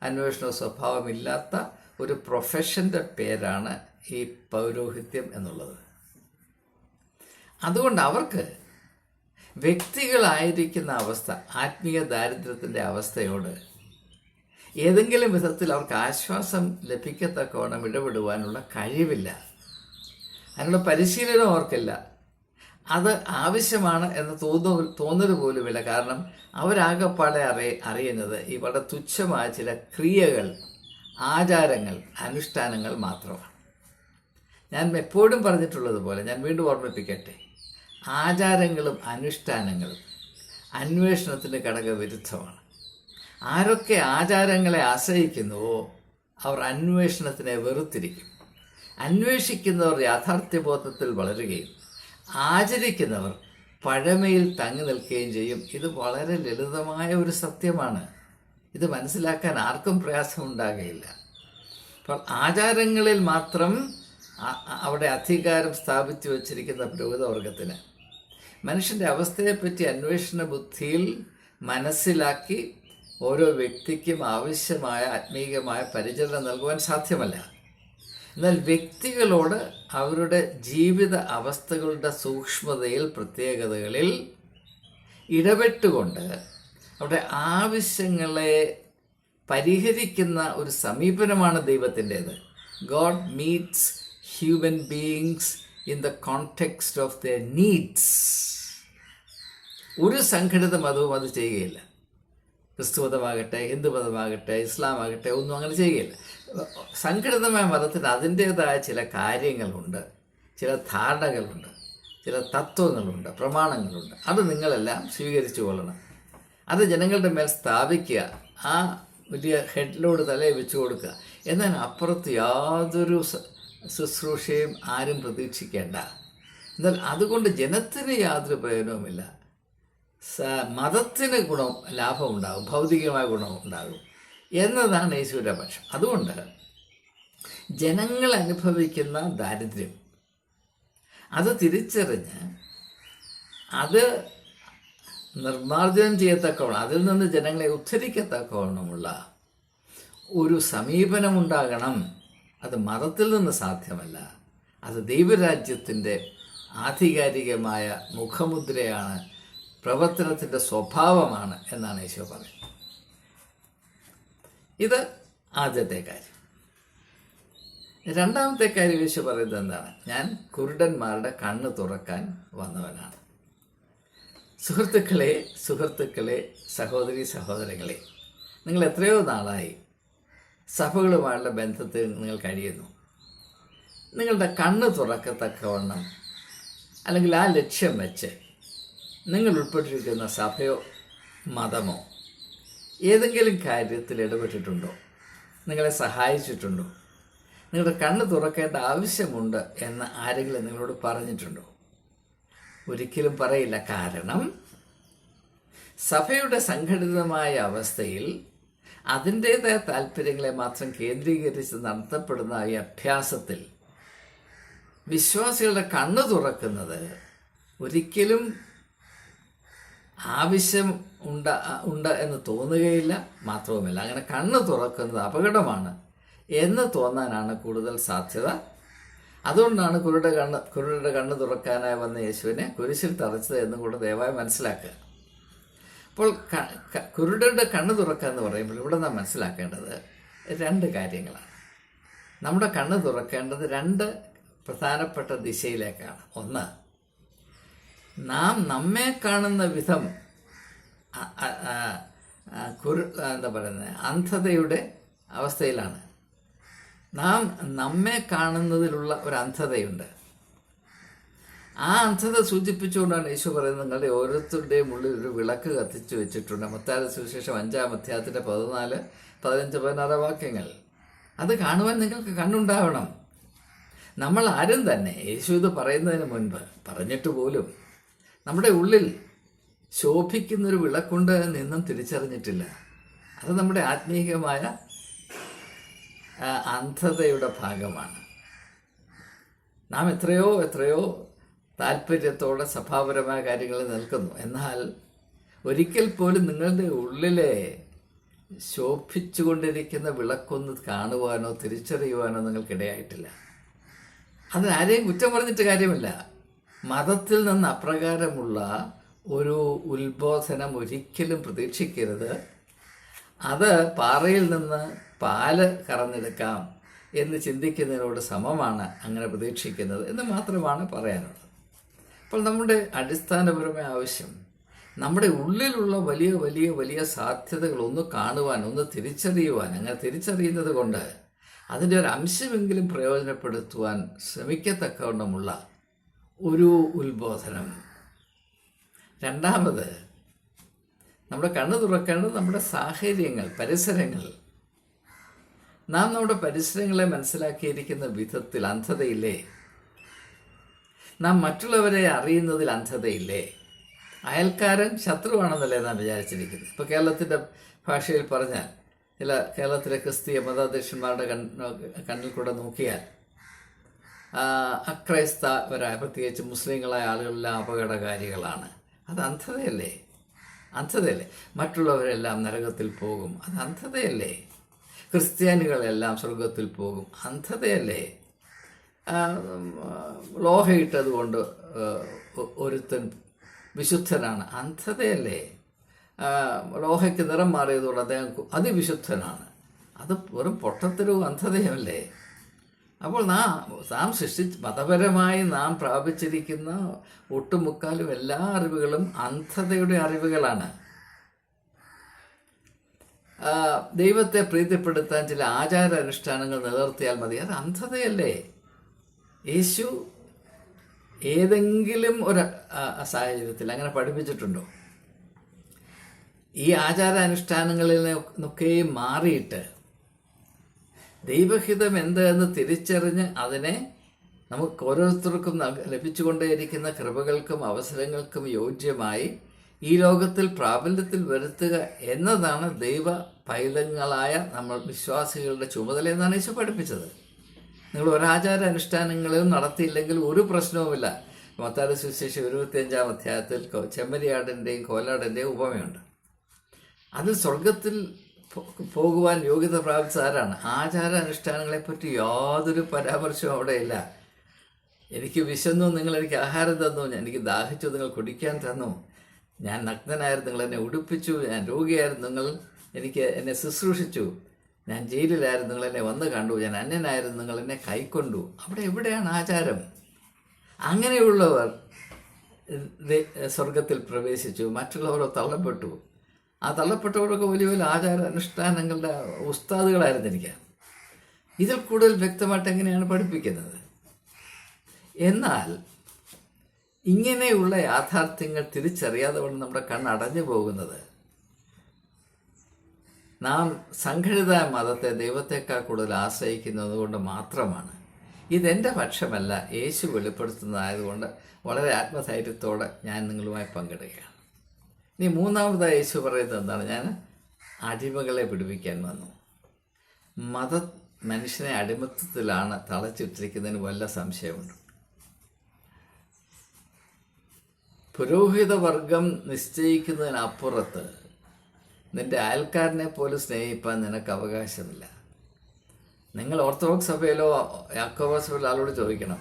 അന്വേഷണ സ്വഭാവമില്ലാത്ത ഒരു പ്രൊഫഷൻ്റെ പേരാണ് ഈ പൗരോഹിത്യം എന്നുള്ളത്. അതുകൊണ്ട് അവർക്ക് വ്യക്തികളായിരിക്കുന്ന അവസ്ഥ, ആത്മീയ ദാരിദ്ര്യത്തിൻ്റെ അവസ്ഥയോട് ഏതെങ്കിലും വിധത്തിൽ അവർക്ക് ആശ്വാസം ലഭിക്കത്തക്കവണ്ണം ഇടപെടുവാനുള്ള കഴിവില്ല, അതിനുള്ള പരിശീലനം അവർക്കില്ല. അത് ആവശ്യമാണ് എന്ന് തോന്നൽ പോലുമില്ല. കാരണം അവരാകപ്പാടെ അറിയുന്നത് ഈ വളരെ തുച്ഛമായ ചില ക്രിയകൾ, ആചാരങ്ങൾ, അനുഷ്ഠാനങ്ങൾ മാത്രമാണ്. ഞാൻ എപ്പോഴും പറഞ്ഞിട്ടുള്ളതുപോലെ ഞാൻ വീണ്ടും ഓർമ്മിപ്പിക്കട്ടെ, ആചാരങ്ങളും അനുഷ്ഠാനങ്ങളും അന്വേഷണത്തിന് ഘടകവിരുദ്ധമാണ്. ആരൊക്കെ ആചാരങ്ങളെ ആശ്രയിക്കുന്നുവോ അവർ അന്വേഷണത്തിനെ വെറുത്തിരിക്കും. അന്വേഷിക്കുന്നവർ യാഥാർത്ഥ്യബോധത്തിൽ വളരുകയും ആചരിക്കുന്നവർ പഴമയിൽ തങ്ങി നിൽക്കുകയും ചെയ്യും. ഇത് വളരെ ലളിതമായ ഒരു സത്യമാണ്. ഇത് മനസ്സിലാക്കാൻ ആർക്കും പ്രയാസമുണ്ടാകുകയില്ല. അപ്പോൾ ആചാരങ്ങളിൽ മാത്രം അവിടെ അധികാരം സ്ഥാപിച്ചു വച്ചിരിക്കുന്ന പുരോഹിതവർഗത്തിന് മനുഷ്യൻ്റെ അവസ്ഥയെപ്പറ്റി അന്വേഷണ ബുദ്ധിയിൽ മനസ്സിലാക്കി ഓരോ വ്യക്തിക്കും ആവശ്യമായ ആത്മീയമായ പരിചരണം നൽകുവാൻ സാധ്യമല്ല. എന്നാൽ വ്യക്തികളോട് അവരുടെ ജീവിത അവസ്ഥകളുടെ സൂക്ഷ്മതയിൽ, പ്രത്യേകതകളിൽ ഇടപെട്ടുകൊണ്ട് അവരുടെ ആവശ്യങ്ങളെ പരിഹരിക്കുന്ന ഒരു സമീപനമാണ് ദൈവത്തിൻ്റേത്. God meets human beings in the context of their needs. ഒരു സംഘടിത മതവും അത് ചെയ്യുകയില്ല. ക്രിസ്തു മതമാകട്ടെ, ഹിന്ദു മതമാകട്ടെ, ഇസ്ലാം ആകട്ടെ, ഒന്നും അങ്ങനെ ചെയ്യുകയില്ല. സംഘടിതമായ മതത്തിന് അതിൻ്റേതായ ചില കാര്യങ്ങളുണ്ട്, ചില ധാരണകളുണ്ട്, ചില തത്വങ്ങളുണ്ട്, പ്രമാണങ്ങളുണ്ട്. അത് നിങ്ങളെല്ലാം സ്വീകരിച്ചു കൊള്ളണം. അത് ജനങ്ങളുടെ മേൽ സ്ഥാപിക്കുക, ആ വലിയ ഹെഡിലോട് തലയെ വെച്ച് കൊടുക്കുക. എന്നാൽ അപ്പുറത്ത് യാതൊരു ശുശ്രൂഷയും ആരും പ്രതീക്ഷിക്കേണ്ട. എന്നാൽ അതുകൊണ്ട് ജനത്തിന് യാതൊരു പ്രയോജനവുമില്ല. മതത്തിന് ലാഭമുണ്ടാകും, ഭൗതികമായ ഗുണമുണ്ടാകും എന്നതാണ് യേശുവിൻ്റെ പക്ഷം. അതുകൊണ്ട് ജനങ്ങൾ അനുഭവിക്കുന്ന ദാരിദ്ര്യം അത് തിരിച്ചറിഞ്ഞ് അത് നിർമ്മാർജ്ജനം ചെയ്യത്തക്കവണ്ണം, അതിൽ നിന്ന് ജനങ്ങളെ ഉദ്ധരിക്കത്തക്കവണ്ണമുള്ള ഒരു സമീപനമുണ്ടാകണം. അത് മതത്തിൽ നിന്ന് സാധ്യമല്ല. അത് ദൈവരാജ്യത്തിൻ്റെ ആധികാരികമായ മുഖമുദ്രയാണ്, പ്രവർത്തനത്തിൻ്റെ സ്വഭാവമാണ് എന്നാണ് യേശു പറയുന്നത്. ഇത് ആദ്യത്തെ കാര്യം. രണ്ടാമത്തെ കാര്യം യേശു പറയുന്നത് എന്താണ്? ഞാൻ കുരുടന്മാരുടെ കണ്ണ് തുറക്കാൻ വന്നവനാണ്. സുഹൃത്തുക്കളെ, സഹോദരി സഹോദരങ്ങളെ, നിങ്ങൾ എത്രയോ നാളായി സഭകളുമായുള്ള ബന്ധത്തിൽ നിങ്ങൾ കഴിയുന്നു. നിങ്ങളുടെ കണ്ണ് തുറക്കത്തക്കവണ്ണം അല്ലെങ്കിൽ ആ ലക്ഷ്യം വെച്ച് നിങ്ങൾ ഉൾപ്പെട്ടിരിക്കുന്ന സഭയോ മതമോ ഏതെങ്കിലും കാര്യത്തിൽ ഇടപെട്ടിട്ടുണ്ടോ? നിങ്ങളെ സഹായിച്ചിട്ടുണ്ടോ? നിങ്ങളുടെ കണ്ണ് തുറക്കേണ്ട ആവശ്യമുണ്ട് എന്ന് ആരെങ്കിലും നിങ്ങളോട് പറഞ്ഞിട്ടുണ്ടോ? ഒരിക്കലും പറയില്ല. കാരണം സഭയുടെ സംഘടിതമായ അവസ്ഥയിൽ അതിൻ്റേതായ താല്പര്യങ്ങളെ മാത്രം കേന്ദ്രീകരിച്ച് നടത്തപ്പെടുന്ന ഈ അഭ്യാസത്തിൽ വിശ്വാസികളുടെ കണ്ണ് തുറക്കുന്നത് ഒരിക്കലും ആവശ്യം ഉണ്ട് എന്ന് തോന്നുകയില്ല. മാത്രവുമല്ല, അങ്ങനെ കണ്ണ് തുറക്കുന്നത് അപകടമാണ് എന്ന് തോന്നാനാണ് കൂടുതൽ സാധ്യത. അതുകൊണ്ടാണ് കുരുടരുടെ കണ്ണ് തുറക്കാനായി വന്ന യേശുവിനെ കുരിശിൽ തറച്ചത് എന്നും കൂടെ ദയവായി മനസ്സിലാക്കുക. അപ്പോൾ കുരുടരുടെ കണ്ണ് തുറക്കുക എന്ന് പറയുമ്പോൾ ഇവിടെ നാം മനസ്സിലാക്കേണ്ടത് രണ്ട് കാര്യങ്ങളാണ്. നമ്മുടെ കണ്ണ് തുറക്കേണ്ടത് രണ്ട് പ്രധാനപ്പെട്ട ദിശയിലേക്കാണ്. ഒന്ന്, നാം നമ്മെ കാണുന്ന വിധം അന്ധതയുടെ അവസ്ഥയിലാണ്. നാം നമ്മെ കാണുന്നതിലുള്ള ഒരു അന്ധതയുണ്ട്. ആ അന്ധത സൂചിപ്പിച്ചുകൊണ്ടാണ് യേശു പറയുന്നത്, നിങ്ങളുടെ ഓരോരുത്തരുടെയും ഉള്ളിൽ ഒരു വിളക്ക് കത്തിച്ചു വെച്ചിട്ടുണ്ട്. മത്തായിയുടെ സുവിശേഷം 5-ാം അധ്യായത്തിൻ്റെ 14, 15, 16 വാക്യങ്ങൾ. അത് കാണുവാൻ നിങ്ങൾക്ക് കണ്ണുണ്ടാവണം. നമ്മൾ ആരും തന്നെ യേശു ഇത് പറയുന്നതിന് മുൻപ് പറഞ്ഞിട്ട് പോലും നമ്മുടെ ഉള്ളിൽ ശോഭിക്കുന്നൊരു വിളക്കുണ്ട് എന്നും തിരിച്ചറിഞ്ഞിട്ടില്ല. അത് നമ്മുടെ ആത്മീയമായ അന്ധതയുടെ ഭാഗമാണ്. നാം എത്രയോ താല്പര്യത്തോടെ സഭാപരമായ കാര്യങ്ങളിൽ നിൽക്കുന്നു. എന്നാൽ ഒരിക്കൽ പോലും നിങ്ങളുടെ ഉള്ളിലെ ശോഭിച്ചുകൊണ്ടിരിക്കുന്ന വിളക്കൊന്ന് കാണുവാനോ തിരിച്ചറിയുവാനോ നിങ്ങൾക്കിടയായിട്ടില്ല. അതിനാരെയും കുറ്റം പറഞ്ഞിട്ട് കാര്യമില്ല. മതത്തിൽ നിന്ന് അപ്രകാരമുള്ള ഒരു ഉത്ബോധനം ഒരിക്കലും പ്രതീക്ഷിക്കരുത്. അത് പാറയിൽ നിന്ന് പാല് കറന്നെടുക്കാം എന്ന് ചിന്തിക്കുന്നതിനോട് സമമാണ് അങ്ങനെ പ്രതീക്ഷിക്കുന്നത് എന്ന് മാത്രമാണ് പറയാനുള്ളത്. അപ്പോൾ നമ്മുടെ അടിസ്ഥാനപരമായ ആവശ്യം നമ്മുടെ ഉള്ളിലുള്ള വലിയ വലിയ വലിയ സാധ്യതകൾ ഒന്ന് കാണുവാൻ, ഒന്ന് തിരിച്ചറിയുവാൻ, അങ്ങനെ തിരിച്ചറിയുന്നത് കൊണ്ട് അതിൻ്റെ ഒരു അംശമെങ്കിലും പ്രയോജനപ്പെടുത്തുവാൻ ശ്രമിക്കത്തക്കവണ്ണമുള്ള ഒരു ഉത്ബോധനം. രണ്ടാമത്, നമ്മുടെ കണ്ണ് തുറക്കേണ്ടത് നമ്മുടെ സാഹചര്യങ്ങൾ, പരിസരങ്ങൾ. നാം നമ്മുടെ പരിസരങ്ങളെ മനസ്സിലാക്കിയിരിക്കുന്ന വിധത്തിൽ അന്ധതയില്ലേ? നാം മറ്റുള്ളവരെ അറിയുന്നതിൽ അന്ധതയില്ലേ? അയൽക്കാരൻ ശത്രുവാണെന്നല്ലേ നാം വിചാരിച്ചിരിക്കുന്നത്. ഇപ്പോൾ കേരളത്തിൻ്റെ ഭാഷയിൽ പറഞ്ഞാൽ, ചില കേരളത്തിലെ ക്രിസ്തീയ മതാധ്യക്ഷന്മാരുടെ കണ്ണിൽ കൂടെ നോക്കിയാൽ അക്രൈസ്തവരായ, പ്രത്യേകിച്ച് മുസ്ലിങ്ങളായ ആളുകളെല്ലാം അപകടകാരികളാണ്. അത് അന്ധതയല്ലേ? മറ്റുള്ളവരെല്ലാം നരകത്തിൽ പോകും, അത് അന്ധതയല്ലേ? ക്രിസ്ത്യാനികളെല്ലാം സ്വർഗത്തിൽ പോകും, അന്ധതയല്ലേ? ലോഹയിട്ടതുകൊണ്ട് ഒരുത്തൻ വിശുദ്ധനാണ്, അന്ധതയല്ലേ? ലോഹയ്ക്ക് നിറം മാറിയതുകൊണ്ട് അദ്ദേഹം അതിവിശുദ്ധനാണ്. അത് വെറും പൊട്ടത്തരവും അന്ധതയുമല്ലേ? അപ്പോൾ നാം മതപരമായി നാം പ്രാപിച്ചിരിക്കുന്ന ഒട്ടുമുക്കാലും എല്ലാ അറിവുകളും അന്ധതയുടെ അറിവുകളാണ്. ദൈവത്തെ പ്രീതിപ്പെടുത്താൻ ചില ആചാര അനുഷ്ഠാനങ്ങൾ നിലനിർത്തിയാൽ മതി. അത് അന്ധതയല്ലേ? യേശു ഏതെങ്കിലും ഒരു സാഹചര്യത്തിൽ അങ്ങനെ പഠിപ്പിച്ചിട്ടുണ്ടോ? ഈ ആചാരാനുഷ്ഠാനങ്ങളിൽ നിന്നൊക്കെയും മാറിയിട്ട് ദൈവഹിതം എന്തെന്ന് തിരിച്ചറിഞ്ഞ് അതിനെ നമുക്ക് ഓരോരുത്തർക്കും ലഭിച്ചുകൊണ്ടേയിരിക്കുന്ന കൃപകൾക്കും അവസരങ്ങൾക്കും യോജ്യമായി ഈ ലോകത്തിൽ പ്രാബല്യത്തിൽ വരുത്തുക എന്നതാണ് ദൈവ പൈതങ്ങളായ നമ്മൾ വിശ്വാസികളുടെ ചുമതല എന്നാണ് യേശു പഠിപ്പിച്ചത്. നിങ്ങൾ ഒരാചാര അനുഷ്ഠാനങ്ങളിലും നടത്തിയില്ലെങ്കിൽ ഒരു പ്രശ്നവുമില്ല. മത്തായിയുടെ സുവിശേഷം 25-ാം അധ്യായത്തിൽ ചെമ്മരിയാടിൻ്റെയും കോലാടിൻ്റെയും ഉപമയുണ്ട്. അതിൽ സ്വർഗത്തിൽ പോകുവാൻ യോഗ്യത പ്രാപിച്ച ആരാണ്? ആചാര അനുഷ്ഠാനങ്ങളെപ്പറ്റി യാതൊരു പരാമർശവും അവിടെയില്ല. എനിക്ക് വിശന്നു, നിങ്ങൾ എനിക്ക് ആഹാരം തന്നു, എനിക്ക് ദാഹിച്ചു, നിങ്ങൾ കുടിക്കാൻ തന്നു, ഞാൻ നഗ്നനായിരുന്നു, നിങ്ങൾ എന്നെ ഉടുപ്പിച്ചു, ഞാൻ രോഗിയായിരുന്നു, നിങ്ങൾ എന്നെ ശുശ്രൂഷിച്ചു, ഞാൻ ജയിലിലായിരുന്നു, നിങ്ങൾ എന്നെ വന്ന് കണ്ടു, ഞാൻ അന്യനായിരുന്നു, നിങ്ങൾ എന്നെ കൈക്കൊണ്ടു. അവിടെ എവിടെയാണ് ആചാരം? അങ്ങനെയുള്ളവർ സ്വർഗത്തിൽ പ്രവേശിച്ചു, മറ്റുള്ളവരോ തള്ളപ്പെട്ടു. ആ തള്ളപ്പെട്ടവരൊക്കെ വലിയ വലിയ ആചാര അനുഷ്ഠാനങ്ങളുടെ ഉസ്താദുകളായിരുന്നിരിക്കാം. ഇതിൽ കൂടുതൽ വ്യക്തമായിട്ട് എങ്ങനെയാണ് പഠിപ്പിക്കുന്നത്? എന്നാൽ ഇങ്ങനെയുള്ള യാഥാർത്ഥ്യങ്ങൾ തിരിച്ചറിയാതെ കൊണ്ട് നമ്മുടെ കണ്ണടഞ്ഞു പോകുന്നത് നാം സംഘടിത മതത്തെ ദൈവത്തെക്കാൾ കൂടുതൽ ആശ്രയിക്കുന്നത് കൊണ്ട് മാത്രമാണ്. ഇതെൻ്റെ പക്ഷമല്ല, യേശു വെളിപ്പെടുത്തുന്നതായതുകൊണ്ട് വളരെ ആത്മധൈര്യത്തോടെ ഞാൻ നിങ്ങളുമായി പങ്കിടുകയാണ്. ഇനി മൂന്നാമതായി യേശു പറയുന്നത് എന്താണ്? ഞാൻ അടിമകളെ പിടിപ്പിക്കാൻ വന്നു. മനുഷ്യനെ അടിമത്തത്തിലാണ് തളച്ചിട്ടിരിക്കുന്നതിന് വല്ല സംശയമുണ്ട്. പുരോഹിത വർഗം നിശ്ചയിക്കുന്നതിനപ്പുറത്ത് നിന്റെ അയൽക്കാരനെ പോലും സ്നേഹിപ്പാൻ നിനക്ക് അവകാശമില്ല. നിങ്ങൾ ഓർത്തഡോക്സ് സഭയിലോ യാക്കോബ സഭയിലോ ആളോട് ചോദിക്കണം,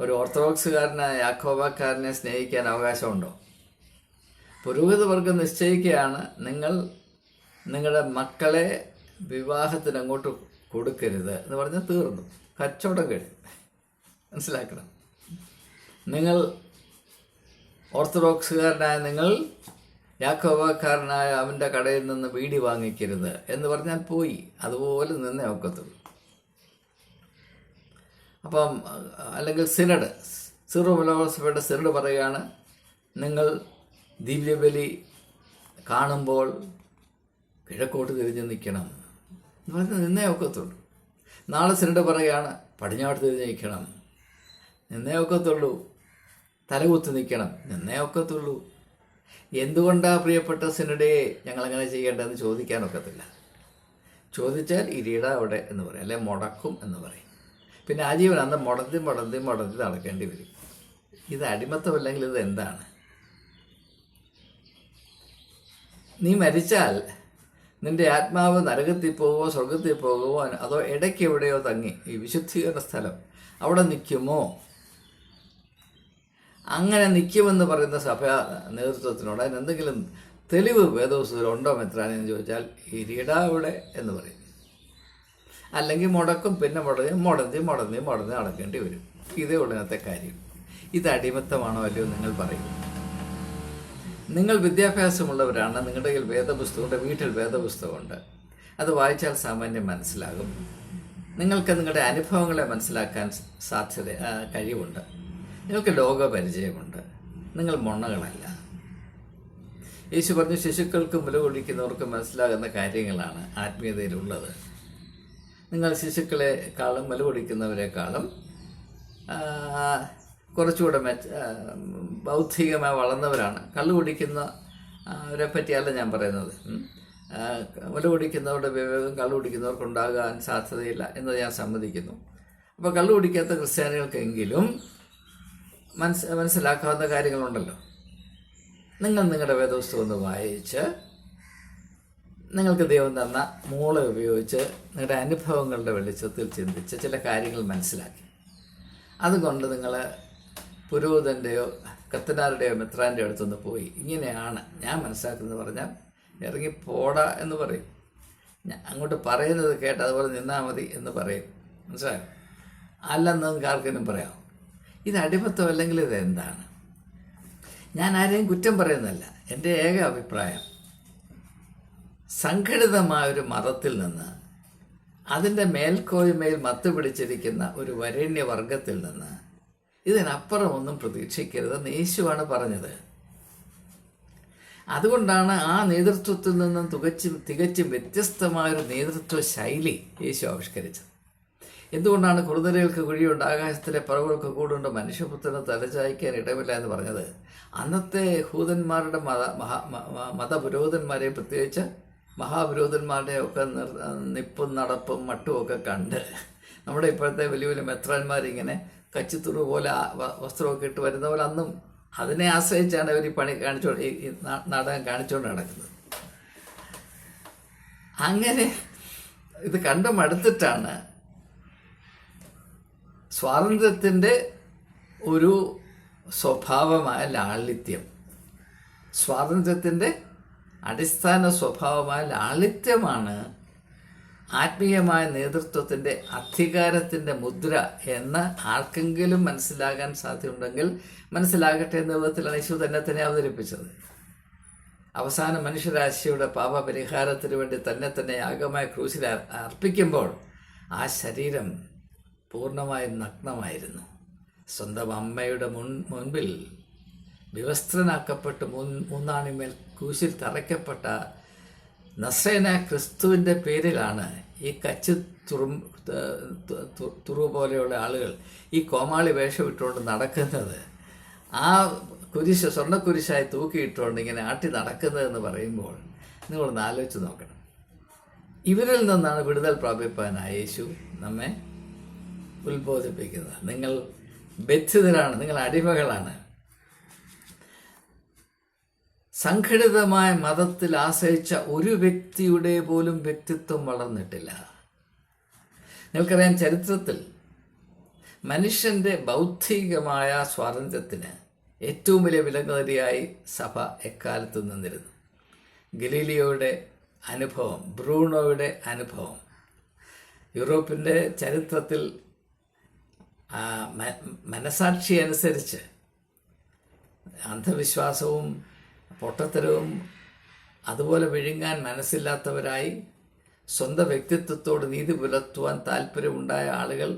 ഒരു ഓർത്തഡോക്സുകാരന് യാക്കോബക്കാരനെ സ്നേഹിക്കാൻ അവകാശമുണ്ടോ? പുരോഹിത വർഗം നിശ്ചയിക്കുകയാണ്, നിങ്ങളുടെ മക്കളെ വിവാഹത്തിന് അങ്ങോട്ട് കൊടുക്കരുത് എന്ന് പറഞ്ഞാൽ തീർന്നു, കച്ചവടം കഴിഞ്ഞു. മനസ്സിലാക്കണം. നിങ്ങൾ ഓർത്തഡോക്സുകാരനായ നിങ്ങൾ യാക്കോബക്കാരനായ അവൻ്റെ കടയിൽ നിന്ന് വീടി വാങ്ങിക്കരുത് എന്ന് പറഞ്ഞാൽ പോയി, അതുപോലെ നിന്നേ ഒക്കത്തുള്ളൂ. അപ്പം അല്ലെങ്കിൽ സിനഡ്, സീറോ മലബാർ സഭയുടെ സിനഡ് പറയുകയാണ്, നിങ്ങൾ ദിവ്യബലി കാണുമ്പോൾ കിഴക്കോട്ട് തിരിഞ്ഞ് നിൽക്കണം എന്ന് പറഞ്ഞാൽ നിന്നേ ഒക്കത്തുള്ളൂ. നാളെ സിനഡ് പറയുകയാണ് പടിഞ്ഞാട്ട് തിരിഞ്ഞ് നിൽക്കണം, നിന്നേ ഒക്കത്തുള്ളൂ. തലകുത്തി നിൽക്കണം, നിന്നേ ഒക്കത്തുള്ളൂ. എന്തുകൊണ്ടാണ് പ്രിയപ്പെട്ട സിനഡയെ ഞങ്ങളങ്ങനെ ചെയ്യേണ്ടതെന്ന് ചോദിക്കാനൊക്കത്തില്ല. ചോദിച്ചാൽ ഇരിട അവിടെ എന്ന് പറയും, അല്ലെ മുടക്കും എന്ന് പറയും. പിന്നെ ആജീവൻ അന്ന് മുടന്തി നടക്കേണ്ടി വരും. ഇത് അടിമത്തമല്ലെങ്കിൽ ഇത് എന്താണ്? നീ മരിച്ചാൽ നിന്റെ ആത്മാവ് നരകത്തിൽ പോകുമോ സ്വർഗത്തിൽ പോകുമോ, അതോ ഇടയ്ക്ക് എവിടെയോ തങ്ങി ഈ വിശുദ്ധീകരണ സ്ഥലം അവിടെ നിൽക്കുമോ? അങ്ങനെ നിൽക്കുമെന്ന് പറയുന്ന സഭ നേതൃത്വത്തിനോട് അതിനെന്തെങ്കിലും തെളിവ് വേദപുസ്തകത്തിലുണ്ടോ മെത്രാനെന്ന് ചോദിച്ചാൽ ഇരിട അവിടെ എന്ന് പറയും. അല്ലെങ്കിൽ മുടക്കും, പിന്നെ മുടന്തി നടക്കേണ്ടി വരും. ഇതേ ഉള്ളതിനകത്തെ കാര്യം. ഇത് അടിമത്തമാണോ അല്ലയോ നിങ്ങൾ പറയും. നിങ്ങൾ വിദ്യാഭ്യാസമുള്ളവരാണ്, നിങ്ങളുടെ കയ്യിൽ വേദപുസ്തകമുണ്ട്, വീട്ടിൽ വേദപുസ്തകമുണ്ട്, അത് വായിച്ചാൽ സാമാന്യം മനസ്സിലാകും. നിങ്ങൾക്ക് നിങ്ങളുടെ അനുഭവങ്ങളെ മനസ്സിലാക്കാൻ കഴിവുണ്ട്, നിങ്ങൾക്ക് ലോകപരിചയമുണ്ട്, നിങ്ങൾ മൊണ്ണകളല്ല. യേശു പറഞ്ഞു, ശിശുക്കൾക്കും മുല കുടിക്കുന്നവർക്കും മനസ്സിലാകുന്ന കാര്യങ്ങളാണ് ആത്മീയതയിലുള്ളത്. നിങ്ങൾ ശിശുക്കളെക്കാളും മുല കുടിക്കുന്നവരെക്കാളും കുറച്ചുകൂടെ ബൗദ്ധികമായി വളർന്നവരാണ്. കള്ളു കുടിക്കുന്നവരെ പറ്റിയല്ല ഞാൻ പറയുന്നത്. മുല കുടിക്കുന്നവരുടെ വിവേകം കള്ളു കുടിക്കുന്നവർക്കുണ്ടാകാൻ സാധ്യതയില്ല എന്നത് ഞാൻ സമ്മതിക്കുന്നു. അപ്പോൾ കള്ളു കുടിക്കാത്ത ക്രിസ്ത്യാനികൾക്കെങ്കിലും മനസ്സിലാക്കാവുന്ന കാര്യങ്ങളുണ്ടല്ലോ. നിങ്ങൾ നിങ്ങളുടെ വേദപുസ്തകം ഒന്ന് വായിച്ച് നിങ്ങൾക്ക് ദൈവം തന്ന മൂള ഉപയോഗിച്ച് നിങ്ങളുടെ അനുഭവങ്ങളുടെ വെളിച്ചത്തിൽ ചിന്തിച്ച് ചില കാര്യങ്ങൾ മനസ്സിലാക്കി, അതുകൊണ്ട് നിങ്ങൾ പുരോഹിതൻ്റെയോ കത്തനാരുടെയോ മെത്രാൻ്റെ അടുത്തൊന്ന് പോയി ഇങ്ങനെയാണ് ഞാൻ മനസ്സിലാക്കുന്നത് പറഞ്ഞാൽ ഇറങ്ങി പോടാ എന്ന് പറയും. അങ്ങോട്ട് പറയുന്നത് കേട്ട് അതുപോലെ നിന്നാൽ മതി എന്ന് പറയും. മനസ്സിലായോ? അല്ലെന്ന് നിങ്ങൾക്ക് ആർക്കെങ്കിലും പറയാം. ഇത് അടിമത്തം അല്ലെങ്കിൽ ഇത് എന്താണ്? ഞാൻ ആരെയും കുറ്റം പറയുന്നതല്ല. എൻ്റെ ഏക അഭിപ്രായം, സംഘടിതമായൊരു മതത്തിൽ നിന്ന്, അതിൻ്റെ മേൽക്കോയ്മയിൽ മത്ത് പിടിച്ചിരിക്കുന്ന ഒരു വരേണ്യവർഗത്തിൽ നിന്ന് ഇതിനപ്പുറം ഒന്നും പ്രതീക്ഷിക്കരുതെന്ന് യേശുവാണ് പറഞ്ഞത്. അതുകൊണ്ടാണ് ആ നേതൃത്വത്തിൽ നിന്നും തികച്ചും വ്യത്യസ്തമായൊരു നേതൃത്വ ശൈലി യേശു ആവിഷ്കരിച്ചത്. എന്തുകൊണ്ടാണ് കുറുനരികൾക്ക് കുഴിയുണ്ട്, ആകാശത്തിലെ പറവുകൾക്ക് കൂടുണ്ട്, മനുഷ്യപുത്രന് തലചായ്ക്കാൻ ഇടമില്ല എന്ന് പറഞ്ഞത്? അന്നത്തെ യഹൂദന്മാരുടെ മതപുരോഹിതന്മാരെ, പ്രത്യേകിച്ച് മഹാപുരോഹിതന്മാരുടെയൊക്കെ നിപ്പും നടപ്പും മട്ടുമൊക്കെ കണ്ട് നമ്മുടെ ഇപ്പോഴത്തെ വലിയ വലിയ മെത്രാന്മാരിങ്ങനെ കച്ചിത്തുറു പോലെ വസ്ത്രമൊക്കെ ഇട്ട് വരുന്ന പോലെ അന്നും അതിനെ ആശ്രയിച്ചാണ് അവർ ഈ പണി ഈ നാടകം കാണിച്ചുകൊണ്ട് നടക്കുന്നത്. അങ്ങനെ ഇത് കണ്ടു മടുത്തിട്ടാണ് സ്വാതന്ത്ര്യത്തിൻ്റെ ഒരു സ്വഭാവമായ ലാളിത്യം, സ്വാതന്ത്ര്യത്തിൻ്റെ അടിസ്ഥാന സ്വഭാവമായ ലാളിത്യമാണ് ആത്മീയമായ നേതൃത്വത്തിൻ്റെ അധികാരത്തിൻ്റെ മുദ്ര എന്ന് ആർക്കെങ്കിലും മനസ്സിലാകാൻ സാധ്യതയുണ്ടെങ്കിൽ മനസ്സിലാകട്ടെ എന്ന വിധത്തിലാണ് യേശു തന്നെ അവതരിപ്പിച്ചത്. അവസാന മനുഷ്യരാശിയുടെ പാപപരിഹാരത്തിന് വേണ്ടി തന്നെ യാഗമായ ക്രൂശിൽ അർപ്പിക്കുമ്പോൾ ആ ശരീരം പൂർണ്ണമായും നഗ്നമായിരുന്നു. സ്വന്തം അമ്മയുടെ മുൻപിൽ വിവസ്ത്രനാക്കപ്പെട്ട് മൂന്നാണിമേൽ ക്രൂശിൽ തറയ്ക്കപ്പെട്ട നസ്രേന ക്രിസ്തുവിൻ്റെ പേരിലാണ് ഈ കച്ച് തുറു പോലെയുള്ള ആളുകൾ ഈ കോമാളി വേഷം ഇട്ടുകൊണ്ട് നടക്കുന്നത്. ആ കുരിശ് സ്വർണ്ണക്കുരിശായി തൂക്കിയിട്ടുകൊണ്ട് ഇങ്ങനെ ആട്ടി നടക്കുന്നതെന്ന് പറയുമ്പോൾ നിങ്ങളൊന്ന് ആലോചിച്ച് നോക്കണം. ഇവരിൽ നിന്നാണ് വിടുതൽ പ്രാപിപ്പാനായ യേശു നമ്മെ ഉത്ബോധിപ്പിക്കുന്നത്. നിങ്ങൾ ബദ്ധിതരാണ്, നിങ്ങൾ അടിമകളാണ്. സംഘടിതമായ മതത്തിൽ ആശ്രയിച്ച ഒരു വ്യക്തിയുടെ പോലും വ്യക്തിത്വം വളർന്നിട്ടില്ല. നിങ്ങൾക്കറിയാം, ചരിത്രത്തിൽ മനുഷ്യൻ്റെ ബൗദ്ധികമായ സ്വാതന്ത്ര്യത്തിന് ഏറ്റവും വലിയ വിലങ്ങേറിയായി സഭ എക്കാലത്ത് നിന്നിരുന്നു. ഗലീലിയോയുടെ അനുഭവം, ബ്രൂണോയുടെ അനുഭവം, യൂറോപ്പിൻ്റെ ചരിത്രത്തിൽ മനസാക്ഷി അനുസരിച്ച് അന്ധവിശ്വാസവും പൊട്ടത്തരവും അതുപോലെ വിഴുങ്ങാൻ മനസ്സില്ലാത്തവരായി സ്വന്തം വ്യക്തിത്വത്തോട് നീതി പുലർത്തുവാൻ താല്പര്യമുണ്ടായ ആളുകൾ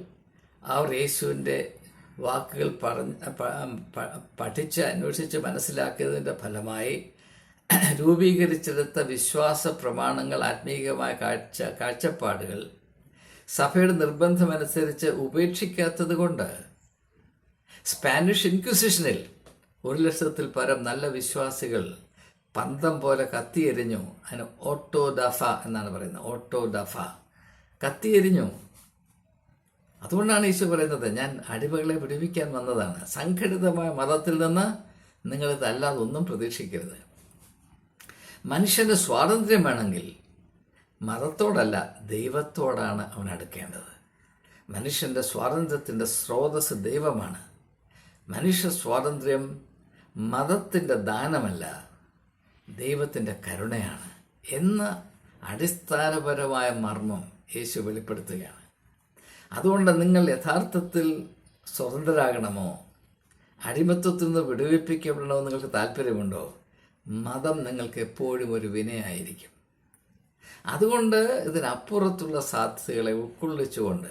അവർ യേശുവിൻ്റെ വാക്കുകൾ പഠിച്ച് അന്വേഷിച്ച് മനസ്സിലാക്കിയതിൻ്റെ ഫലമായി രൂപീകരിച്ചെടുത്ത വിശ്വാസ പ്രമാണങ്ങൾ, ആത്മീയമായ കാഴ്ചപ്പാടുകൾ സഭയുടെ നിർബന്ധമനുസരിച്ച് ഉപേക്ഷിക്കാത്തത് കൊണ്ട് സ്പാനിഷ് ഇൻക്വിസിഷനിൽ 100,000-ൽ പരം നല്ല വിശ്വാസികൾ പന്തം പോലെ കത്തിയെരിഞ്ഞു. അതിന് ഓട്ടോ ഡഫ എന്നാണ് പറയുന്നത്. ഓട്ടോ ഡഫ കത്തിയെരിഞ്ഞു. അതുകൊണ്ടാണ് ഈശോ പറയുന്നത്, ഞാൻ അടിമകളെ വിടുവിക്കാൻ വന്നതാണ്. സംഘടിതമായ മതത്തിൽ നിന്ന് നിങ്ങളിതല്ലാതെ ഒന്നും പ്രതീക്ഷിക്കരുത്. മനുഷ്യന് സ്വാതന്ത്ര്യം വേണമെങ്കിൽ മതത്തോടല്ല, ദൈവത്തോടാണ് അവൻ അടുക്കേണ്ടത്. മനുഷ്യൻ്റെ സ്വാതന്ത്ര്യത്തിൻ്റെ സ്രോതസ് ദൈവമാണ്. മനുഷ്യ സ്വാതന്ത്ര്യം മതത്തിൻ്റെ ദാനമല്ല, ദൈവത്തിൻ്റെ കരുണയാണ് എന്ന അടിസ്ഥാനപരമായ മർമ്മം യേശു വെളിപ്പെടുത്തുകയാണ്. അതുകൊണ്ട് നിങ്ങൾ യഥാർത്ഥത്തിൽ സ്വതന്ത്രരാകണമോ, അടിമത്വത്തിൽ നിന്ന് വിടുവിപ്പിക്കപ്പെടണമെന്ന് നിങ്ങൾക്ക് താല്പര്യമുണ്ടോ, മതം നിങ്ങൾക്ക് എപ്പോഴും ഒരു വിനയായിരിക്കും. അതുകൊണ്ട് ഇതിനപ്പുറത്തുള്ള സാധ്യതകളെ ഉൾക്കൊള്ളിച്ചുകൊണ്ട്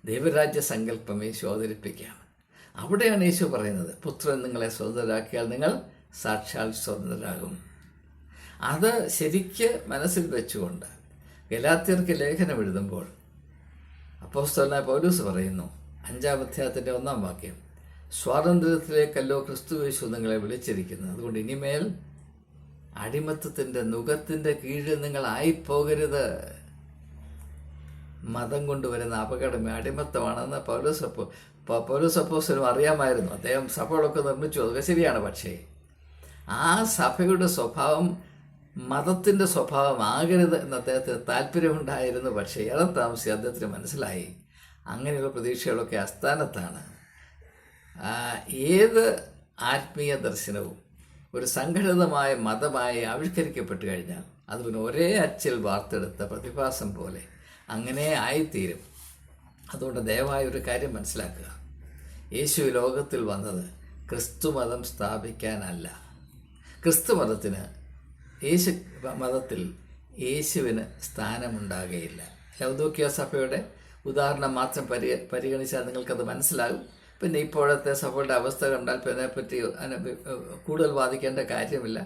ദൈവരാജ്യ സങ്കല്പം യേശു അവതരിപ്പിക്കുകയാണ്. അവിടെയാണ് യേശു പറയുന്നത്, പുത്രൻ നിങ്ങളെ സ്വതന്ത്രരാക്കിയാൽ നിങ്ങൾ സാക്ഷാൽ സ്വതന്ത്രരാകും. അത് ശരിക്ക് മനസ്സിൽ വെച്ചുകൊണ്ട് ഗലാത്യർക്ക് ലേഖനം എഴുതുമ്പോൾ അപ്പോസ്തലനായ പൗലോസ് പറയുന്നു, 5-ാം അധ്യായത്തിൻ്റെ 1-ാം വാക്യം, സ്വാതന്ത്ര്യത്തിലേക്കല്ലോ ക്രിസ്തുയേശു നിങ്ങളെ വിളിച്ചിരിക്കുന്നത്. അതുകൊണ്ട് ഇനിമേൽ അടിമത്തത്തിൻ്റെ നുകത്തിൻ്റെ കീഴിൽ നിങ്ങളായിപ്പോകരുത്. മതം കൊണ്ടുവരുന്ന അപകടമേ അടിമത്തമാണെന്ന് പൗലോസ് അപ്പോസ്തലനും അറിയാമായിരുന്നു. അദ്ദേഹം സഭകളൊക്കെ നിർമ്മിച്ചു, അതൊക്കെ ശരിയാണ്. പക്ഷേ ആ സഭയുടെ സ്വഭാവം മതത്തിൻ്റെ സ്വഭാവം ആകരുത് എന്ന് അദ്ദേഹത്തിന് താല്പര്യമുണ്ടായിരുന്നു. പക്ഷേ ഏറെ താമസിച്ച് അദ്ദേഹത്തിന് മനസ്സിലായി അങ്ങനെയുള്ള പ്രതീക്ഷകളൊക്കെ അസ്ഥാനത്താണ്. ഏത് ആത്മീയ ദർശനവും ഒരു സംഘടിതമായ മതമായി ആവിഷ്കരിക്കപ്പെട്ടു കഴിഞ്ഞാൽ അത് പിന്നെ ഒരേ അച്ചിൽ വാർത്തെടുത്ത പ്രതിഭാസം പോലെ അങ്ങനെ ആയിത്തീരും. അതുകൊണ്ട് ദയവായി ഒരു കാര്യം മനസ്സിലാക്കുക, യേശു ലോകത്തിൽ വന്നത് ക്രിസ്തുമതം സ്ഥാപിക്കാനല്ല. ക്രിസ്തുമതത്തിന് മതത്തിൽ യേശുവിന് സ്ഥാനമുണ്ടാകുകയില്ല. ലൗദോക്യ സഭയുടെ ഉദാഹരണം മാത്രം പരിഗണിച്ചാൽ നിങ്ങൾക്കത് മനസ്സിലാകും. പിന്നെ ഇപ്പോഴത്തെ സഭയുടെ അവസ്ഥ കണ്ടാൽ പിന്നെ അതിനെപ്പറ്റി കൂടുതൽ വാദിക്കേണ്ട കാര്യമില്ല.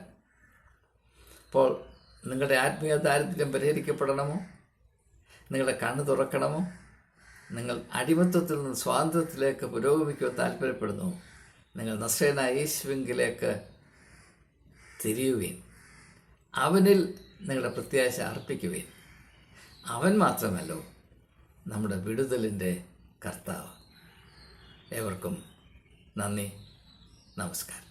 അപ്പോൾ നിങ്ങളുടെ ആത്മീയ ദാരിദ്ര്യം പരിഹരിക്കപ്പെടണമോ? നിങ്ങളുടെ കണ്ണ് തുറക്കണമോ? നിങ്ങൾ അടിമത്വത്തിൽ നിന്ന് സ്വാതന്ത്ര്യത്തിലേക്ക് പുരോഗമിക്കുവാൻ താല്പര്യപ്പെടുന്നു? നിങ്ങൾ നസ്രയനായ യേശുവിലേക്ക് തിരിയുവീൻ. അവനിൽ നിങ്ങളുടെ പ്രത്യാശ അർപ്പിക്കുവീൻ. അവൻ മാത്രമല്ലോ നമ്മുടെ വിടുതലിൻ്റെ കർത്താവ്. ഏവർക്കും നന്ദി, നമസ്കാരം.